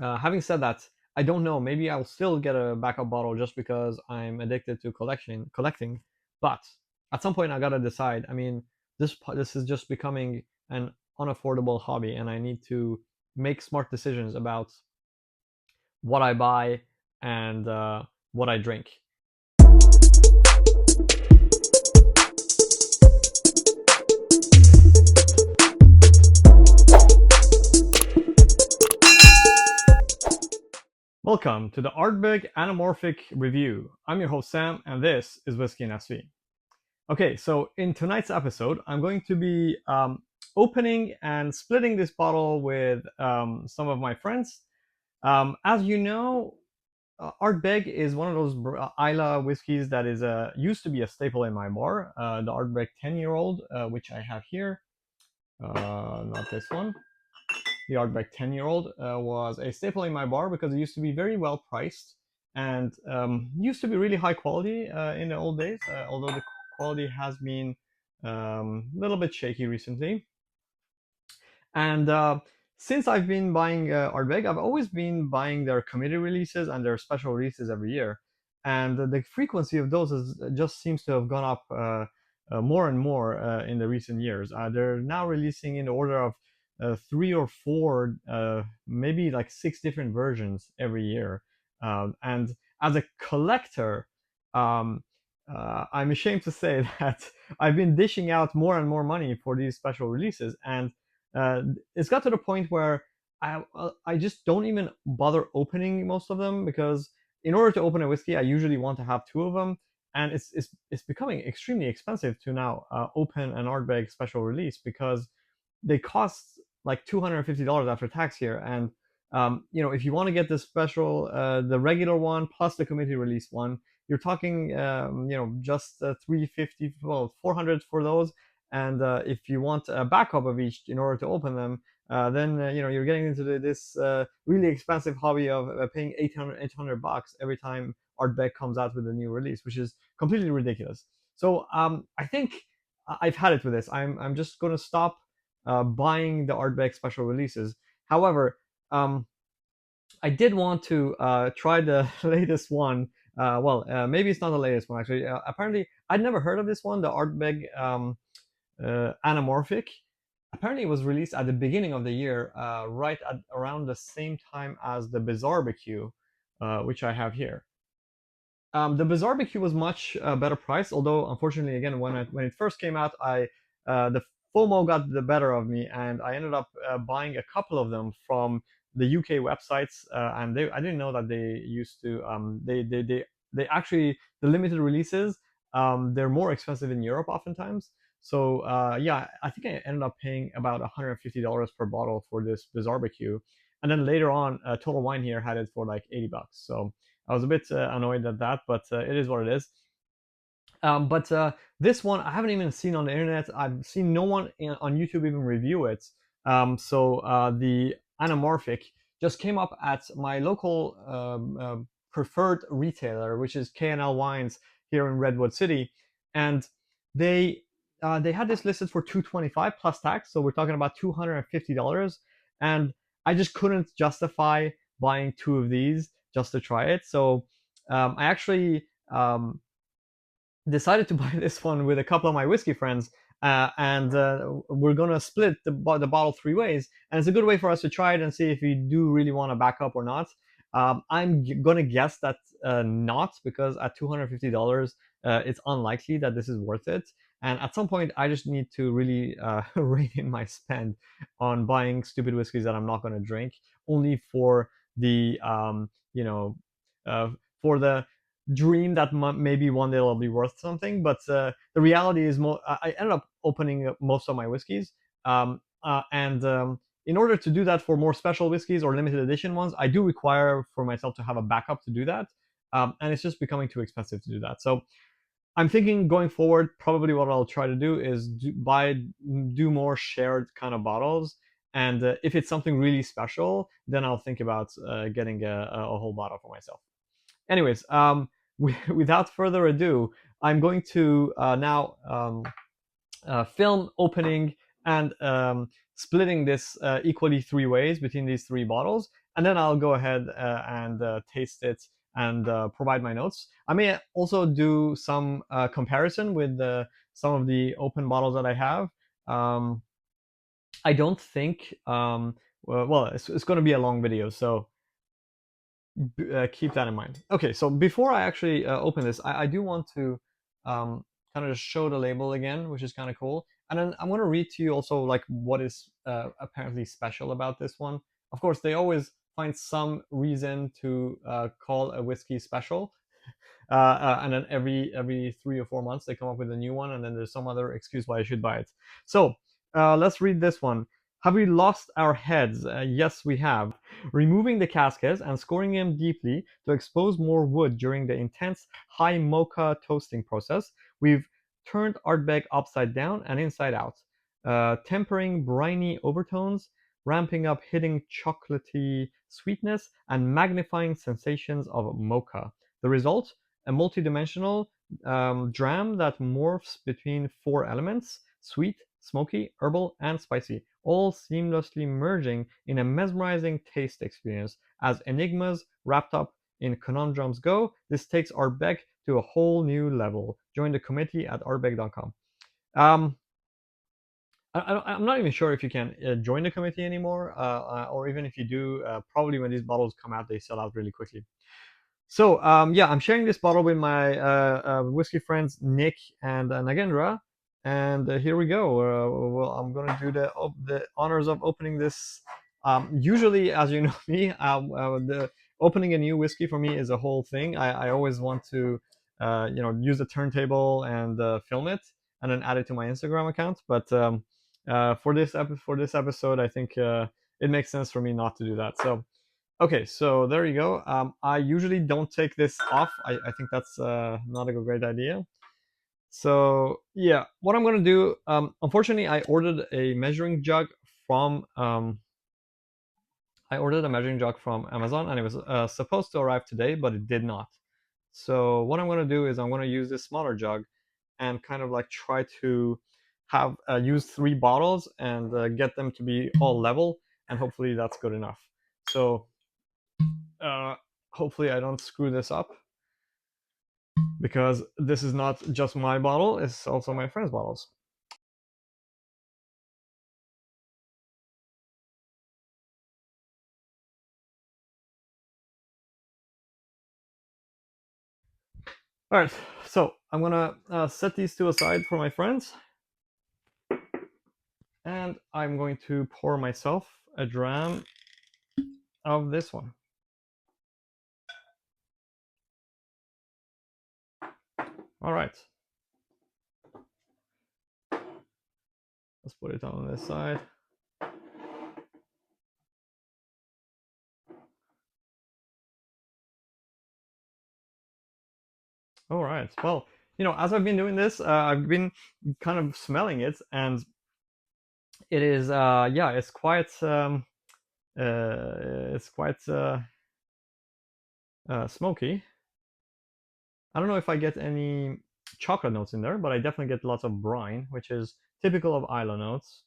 Having said that, I don't know. Maybe I'll still get a backup bottle just because I'm addicted to collecting. But at some point, I gotta decide. I mean, this is just becoming an unaffordable hobby, and I need to make smart decisions about what I buy and what I drink. Welcome to the Ardbeg Anamorphic review. I'm your host Sam, and this is Whisky and SV. Okay, so in tonight's episode, I'm going to be opening and splitting this bottle with some of my friends. As you know, Ardbeg is one of those Isla whiskeys that is used to be a staple in my bar. The Ardbeg 10-year-old, which I have here, not this one. The Ardbeg 10-year-old was a staple in my bar because it used to be very well priced and used to be really high quality in the old days, although the quality has been a little bit shaky recently. And since I've been buying Ardbeg, I've always been buying their committee releases and their special releases every year. And the frequency of those just seems to have gone up more and more in the recent years. They're now releasing in the order of 3 or 4, maybe like 6 different versions every year. And as a collector, I'm ashamed to say that I've been dishing out more and more money for these special releases, and it's got to the point where I just don't even bother opening most of them, because in order to open a whiskey, I usually want to have 2 of them, and it's becoming extremely expensive to now open an Ardbeg special release, because they cost like $250 after tax here. And if you want to get the special, the regular one plus the committee release one, you're talking just 350, well, 400 for those. And if you want a backup of each in order to open them, then you're getting into this really expensive hobby of paying 800 bucks every time Ardbeg comes out with a new release, which is completely ridiculous. So I think I've had it with this. I'm just going to stop buying the Ardbeg special releases. However, I did want to try the latest one. Maybe it's not the latest one actually. Apparently, I'd never heard of this one, the Ardbeg Anamorphic. Apparently, it was released at the beginning of the year, right at around the same time as the Bizarrebq, which I have here. The Bizarrebq was much better priced, although unfortunately, again, when it first came out, the FOMO got the better of me, and I ended up buying a couple of them from the UK websites, and I didn't know that they used to they actually, the limited releases, they're more expensive in Europe oftentimes. So yeah, I think I ended up paying about $150 per bottle for this Bizarrebq, and then later on, Total Wine here had it for like 80 bucks. So I was a bit annoyed at that, but it is what it is. But this one I haven't even seen on the internet. I've seen no one on YouTube even review it. So the Anamorphic just came up at my local preferred retailer, which is K&L Wines here in Redwood City, and they had this listed for $225 plus tax. So we're talking about $250, and I just couldn't justify buying 2 of these just to try it. So I actually decided to buy this one with a couple of my whiskey friends, and we're gonna split the bottle 3 ways, and it's a good way for us to try it and see if we do really want to back up or not. I'm gonna guess that not, because at $250, it's unlikely that this is worth it. And at some point, I just need to really rein in my spend on buying stupid whiskeys that I'm not gonna drink, only for the for the dream that maybe one day it'll be worth something. But the reality is, I ended up opening most of my whiskeys, and in order to do that for more special whiskeys or limited edition ones, I do require for myself to have a backup to do that, and it's just becoming too expensive to do that. So I'm thinking going forward, probably what I'll try to do is do more shared kind of bottles. And if it's something really special, then I'll think about getting a whole bottle for myself. Anyways, without further ado, I'm going to now film opening and splitting this equally 3 ways between these 3 bottles. and then I'll go ahead and taste it and provide my notes. I may also do some comparison with some of the open bottles that I have. Um, I don't think, well, it's going to be a long video, so keep that in mind. Okay, so before I actually open this, I do want to kind of just show the label again, which is kind of cool. And then I'm going to read to you also like what is apparently special about this one. Of course, they always find some reason to call a whiskey special. And then every 3 or 4 months they come up with a new one, and then there's some other excuse why I should buy it. So let's read this one. Have we lost our heads? Yes, we have. Removing the caskets and scoring them deeply to expose more wood during the intense high mocha toasting process, we've turned Ardbeg upside down and inside out, tempering briny overtones, ramping up hidden chocolatey sweetness, and magnifying sensations of mocha. The result? A multidimensional dram that morphs between four elements: sweet, smoky, herbal, and spicy, all seamlessly merging in a mesmerizing taste experience. As enigmas wrapped up in conundrums go, this takes Ardbeg to a whole new level. Join the committee at ardbeg.com. Um, I'm not even sure if you can join the committee anymore, or even if you do, probably when these bottles come out, they sell out really quickly. So yeah, I'm sharing this bottle with my whiskey friends Nick and Nagendra, and here we go. Well, I'm gonna do the honors of opening this. Usually, as you know me, the opening a new whiskey for me is a whole thing. I always want to, use a turntable and film it, and then add it to my Instagram account. But for this episode, I think it makes sense for me not to do that. So okay, so there you go. I usually don't take this off. I think that's not a great idea. So yeah, what I'm gonna do. Unfortunately, from I ordered a measuring jug from Amazon, and it was supposed to arrive today, but it did not. So what I'm gonna do is I'm gonna use this smaller jug, and kind of like try to have use 3 bottles and get them to be all level, and hopefully that's good enough. So uh, hopefully I don't screw this up, because this is not just my bottle, it's also my friend's bottles. All right, so I'm gonna set these two aside for my friends, and I'm going to pour myself a dram of this one. All right, let's put it on this side. All right, well, as I've been doing this, I've been kind of smelling it, and it is yeah, it's quite smoky. I don't know if I get any chocolate notes in there, but I definitely get lots of brine, which is typical of Isla notes.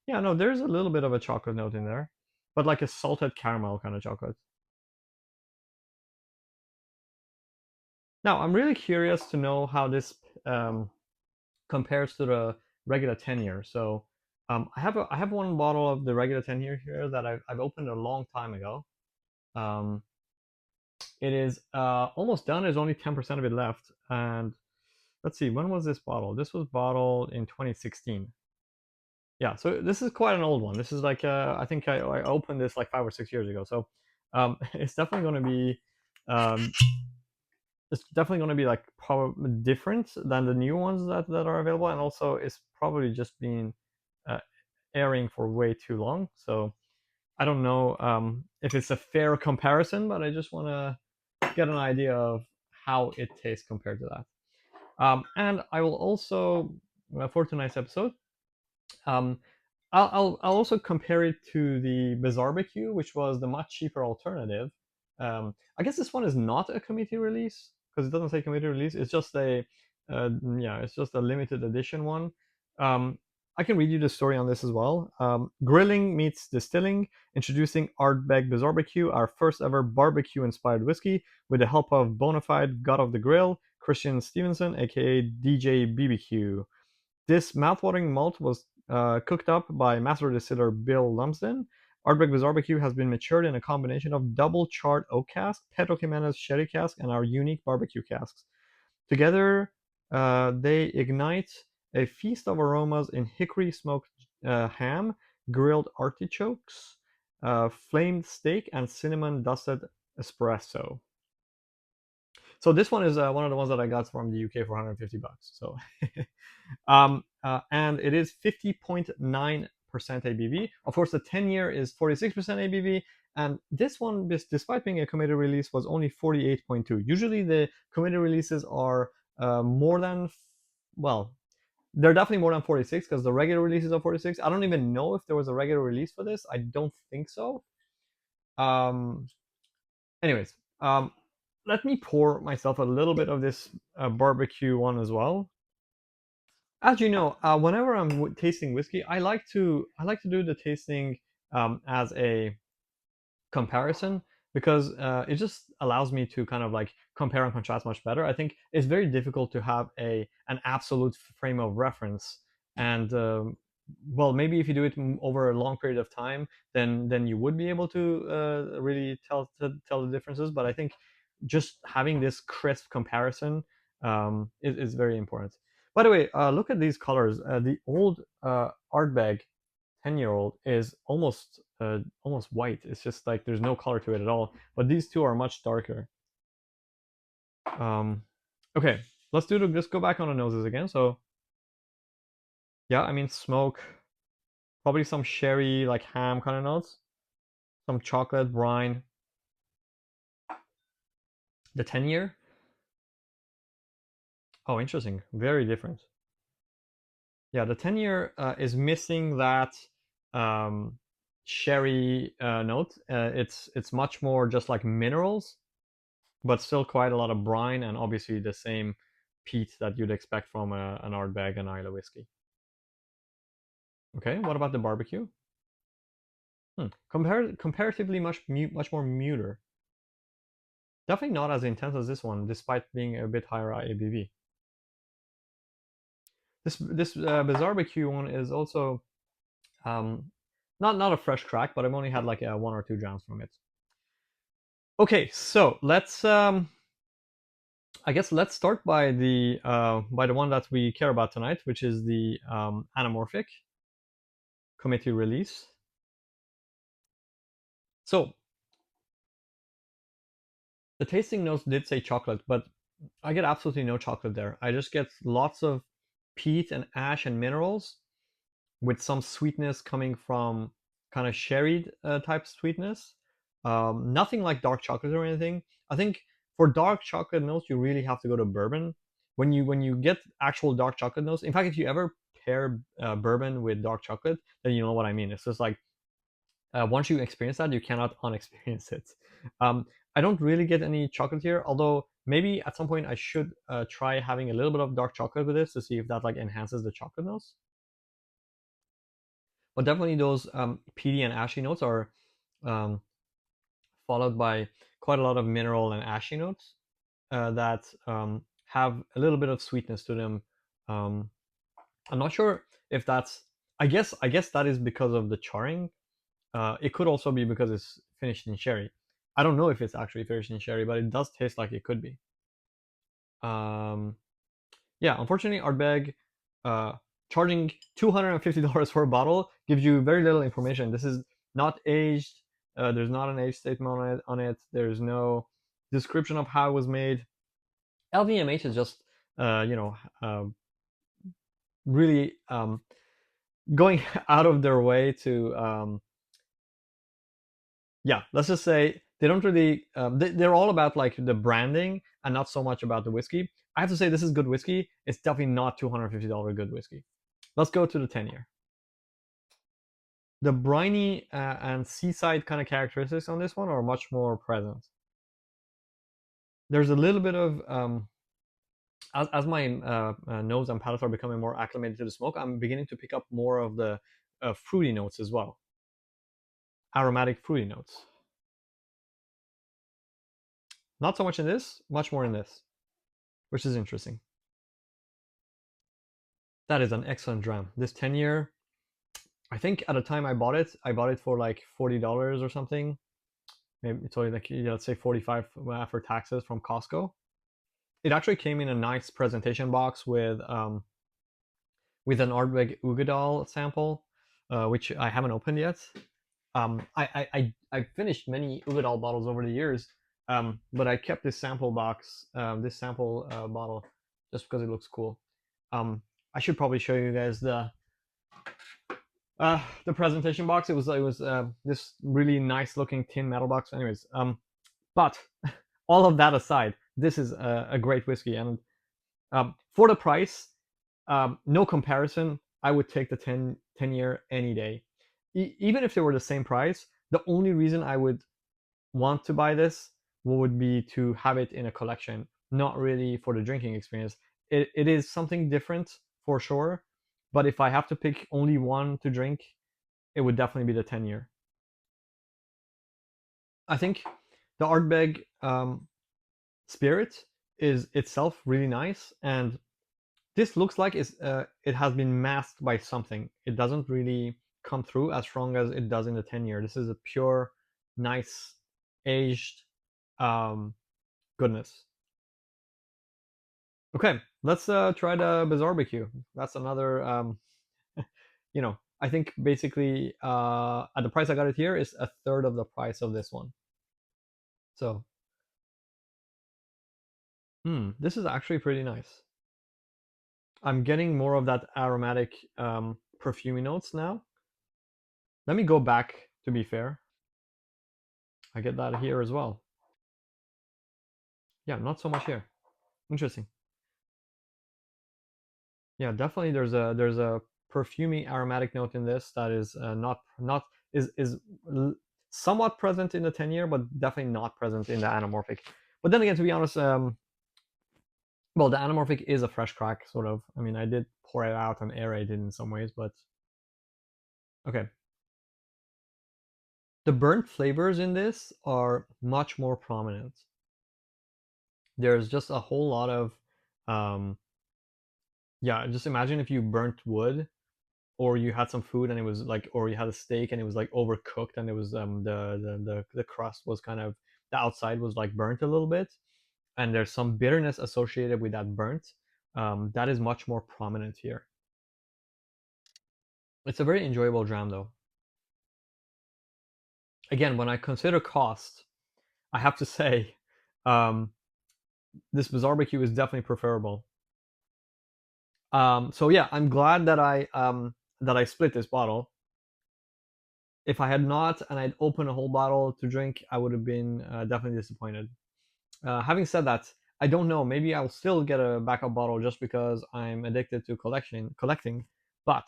Yeah, no, there's a little bit of a chocolate note in there, but like a salted caramel kind of chocolate. Now, I'm really curious to know how this compares to the regular 10-year. So I have one bottle of the regular 10-year here that I've opened a long time ago. Um, it is almost done. There's only 10% of it left. And let's see, when was this bottle? This was bottled in 2016. Yeah, so this is quite an old one. This is like I think I opened this like 5 or 6 years ago. So it's definitely going to be um, like probably different than the new ones that are available, and also it's probably just been uh, airing for way too long. So I don't know if it's a fair comparison, but I just want to get an idea of how it tastes compared to that. And I will also, for tonight's episode, um, I'll also compare it to the Bizarrebq, which was the much cheaper alternative. I guess this one is not a committee release because it doesn't say committee release. It's just a yeah, it's just a limited edition one. Um, I can read you the story on this as well. Grilling meets distilling, introducing Ardbeg Bizarrebq, our first ever barbecue-inspired whiskey, with the help of bona fide god of the grill, Christian Stevenson, aka DJ BBQ. This mouthwatering malt was cooked up by master distiller Bill Lumsden. Ardbeg Bizarrebq has been matured in a combination of double charred oak cask, Pedro Ximenez sherry cask, and our unique barbecue casks. Together, they ignite a feast of aromas in hickory smoked ham, grilled artichokes, flamed steak, and cinnamon dusted espresso. So this one is one of the ones that I got from the UK for 150 bucks. So, and it is 50.9% ABV. Of course, the 10-year is 46% ABV, and this one, despite being a committee release, was only 48.2. Usually, the committee releases are more than, well, they're definitely more than 46 because the regular releases are 46. I don't even know if there was a regular release for this. I don't think so. Anyways, let me pour myself a little bit of this barbecue one as well. As you know, whenever I'm tasting whiskey, I like to do the tasting as a comparison because it just allows me to kind of like compare and contrast much better. I think it's very difficult to have an absolute frame of reference, and well, maybe if you do it over a long period of time, then you would be able to really tell the differences. But I think just having this crisp comparison is very important. By the way, look at these colors. The old Ardbeg 10-year-old is almost white. It's just like there's no color to it at all. But these two are much darker. Okay, let's go back on the noses again. So yeah, I mean smoke, probably some sherry, like ham kind of notes, some chocolate, brine. The 10-year. Oh, interesting. Very different. Yeah, the 10-year is missing that sherry note. It's much more just like minerals, but still quite a lot of brine and obviously the same peat that you'd expect from an Ardbeg and Islay whiskey. Okay, what about the barbecue? Comparatively much more muter. Definitely not as intense as this one, despite being a bit higher ABV. This Bizarrebq one is also not a fresh crack, but I've only had like 1 or 2 drams from it. Okay, so let's I guess let's start by the one that we care about tonight, which is the Anamorphic Committee Release. So the tasting notes did say chocolate, but I get absolutely no chocolate there. I just get lots of peat and ash and minerals with some sweetness coming from kind of sherried type sweetness. Nothing like dark chocolate or anything. I think for dark chocolate notes, you really have to go to bourbon. When you get actual dark chocolate notes, in fact, if you ever pair bourbon with dark chocolate, then you know what I mean. It's just like once you experience that, you cannot unexperience it. I don't really get any chocolate here, although maybe at some point I should try having a little bit of dark chocolate with this to see if that like enhances the chocolate notes. But definitely those peaty and ashy notes are um, followed by quite a lot of mineral and ashy notes that have a little bit of sweetness to them. I'm not sure if that's. I guess that is because of the charring. It could also be because it's finished in sherry. I don't know if it's actually finished in sherry, but it does taste like it could be. Yeah, unfortunately, Ardbeg charging $250 for a bottle gives you very little information. This is not aged. There's not an age statement on it. There's no description of how it was made. LVMH is just, really going out of their way to, yeah, let's just say they don't really, they're all about like the branding and not so much about the whiskey. I have to say this is good whiskey. It's definitely not $250 good whiskey. Let's go to the 10-year. The briny and seaside kind of characteristics on this one are much more present. There's a little bit of as my nose and palate are becoming more acclimated to the smoke, I'm beginning to pick up more of the fruity notes as well, aromatic fruity notes. Not so much in this, much more in this, which is interesting. That is an excellent dram. This 10-year, I think at the time I bought it for like $40 or something. Maybe it's only like, let's say 45 after taxes from Costco. It actually came in a nice presentation box with an Ardbeg Ugadal sample, which I haven't opened yet. I finished many Ugadal bottles over the years, but I kept this sample box, this sample bottle, just because it looks cool. I should probably show you guys the presentation box. It was this really nice looking tin metal box. Anyways, but all of that aside, this is a great whiskey, and for the price, no comparison. I would take the 10 year any day. Even if they were the same price, the only reason I would want to buy this would be to have it in a collection, not really for the drinking experience. It is something different for sure, but if I have to pick only one to drink, it would definitely be the 10 year. I think the Ardbeg spirit is itself really nice, and this looks like it has been masked by something. It doesn't really come through as strong as it does in the 10 year. This is a pure, nice, aged goodness. Okay, let's try the Bizarrebq. That's another, I think basically at the price I got it here is a third of the price of this one. So, this is actually pretty nice. I'm getting more of that aromatic perfumey notes now. Let me go back, to be fair. I get that here as well. Yeah, not so much here. Interesting. Yeah, definitely there's a perfumey aromatic note in this that is not is somewhat present in the 10 year, but definitely not present in the Anamorphic. But then again, to be honest, well, the Anamorphic is a fresh crack, sort of. I mean, I did pour it out and aerate it in some ways, but okay. The burnt flavors in this are much more prominent. There's just a whole lot of, yeah, just imagine if you burnt wood, or you had some food and it was like, or you had a steak and it was like overcooked, and it was the crust was kind of, the outside was like burnt a little bit, and there's some bitterness associated with that burnt. That is much more prominent here. It's a very enjoyable dram though. Again, when I consider cost, I have to say, um, this Bizarrebq is definitely preferable. So yeah, I'm glad that I split this bottle. If I had not and I'd opened a whole bottle to drink, I would have been definitely disappointed. Having said that, I don't know. Maybe I'll still get a backup bottle just because I'm addicted to collecting. But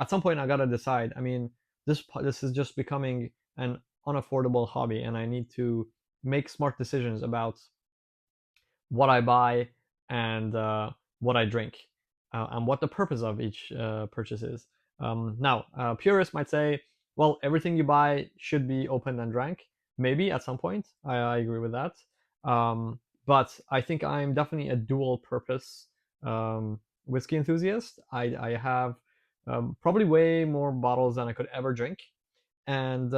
at some point, I gotta decide. I mean, this is just becoming an unaffordable hobby, and I need to make smart decisions about what I buy and what I drink, and what the purpose of each purchase is. Now, purists might say, well, everything you buy should be opened and drank. Maybe at some point, I agree with that. But I think I'm definitely a dual purpose whiskey enthusiast. I have probably way more bottles than I could ever drink. And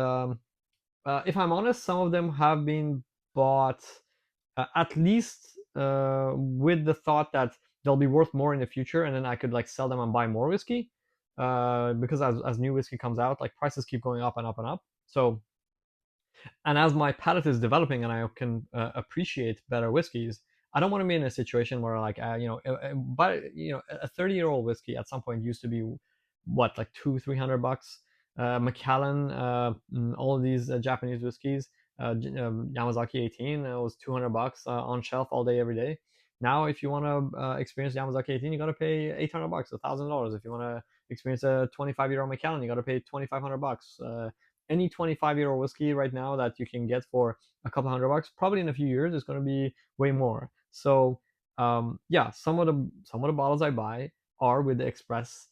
if I'm honest, some of them have been bought at least with the thought that they'll be worth more in the future, and then I could like sell them and buy more whiskey. Because as new whiskey comes out, like prices keep going up and up and up. So, and as my palate is developing and I can appreciate better whiskeys, I don't want to be in a situation where like but a 30-year-old whiskey at some point used to be what, like 200-300 bucks. Macallan, all of these Japanese whiskeys, Yamazaki 18 was 200 bucks on shelf all day every day. Now, if you want to experience Yamazaki 18, you got to pay 800 bucks, $1,000. If you want to experience a 25-year-old Macallan, you got to pay 2,500 bucks. Any 25-year-old whiskey right now that you can get for a couple hundred bucks, probably in a few years, is going to be way more. So yeah, some of the bottles I buy are with the express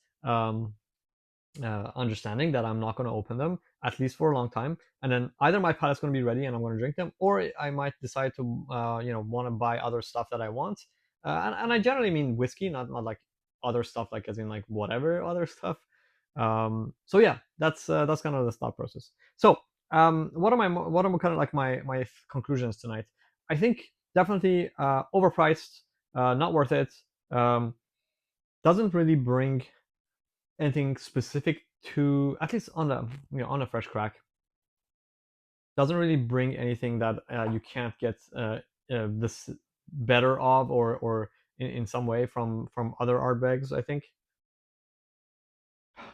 understanding that I'm not going to open them at least for a long time, and then either my palate's going to be ready and I'm going to drink them, or I might decide to want to buy other stuff that I want, and I generally mean whiskey, not like other stuff, like as in like whatever other stuff. So yeah, that's kind of the thought process. So what are kind of like my conclusions tonight? I think definitely overpriced, not worth it. Um, doesn't really bring anything specific to, at least on the on a fresh crack, doesn't really bring anything that you can't get this better of, or in some way from other Ardbegs. I think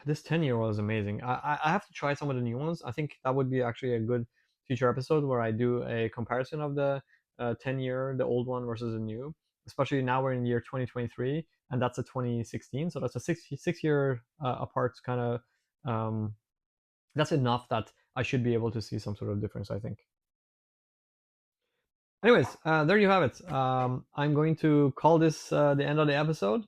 this 10-year was amazing. I have to try some of the new ones. I think that would be actually a good future episode where I do a comparison of the 10-year, the old one versus the new. Especially now we're in year 2023, and that's a 2016, so that's a six year apart kind of. That's enough that I should be able to see some sort of difference, I think. Anyways, there you have it. I'm going to call this the end of the episode.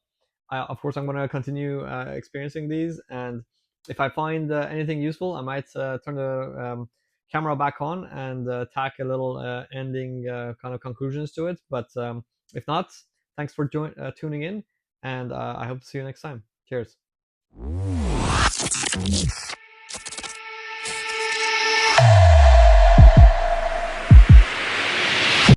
Of course, I'm going to continue experiencing these, and if I find anything useful, I might turn the camera back on and tack a little ending kind of conclusions to it. But if not, thanks for tuning in, and I hope to see you next time. Cheers.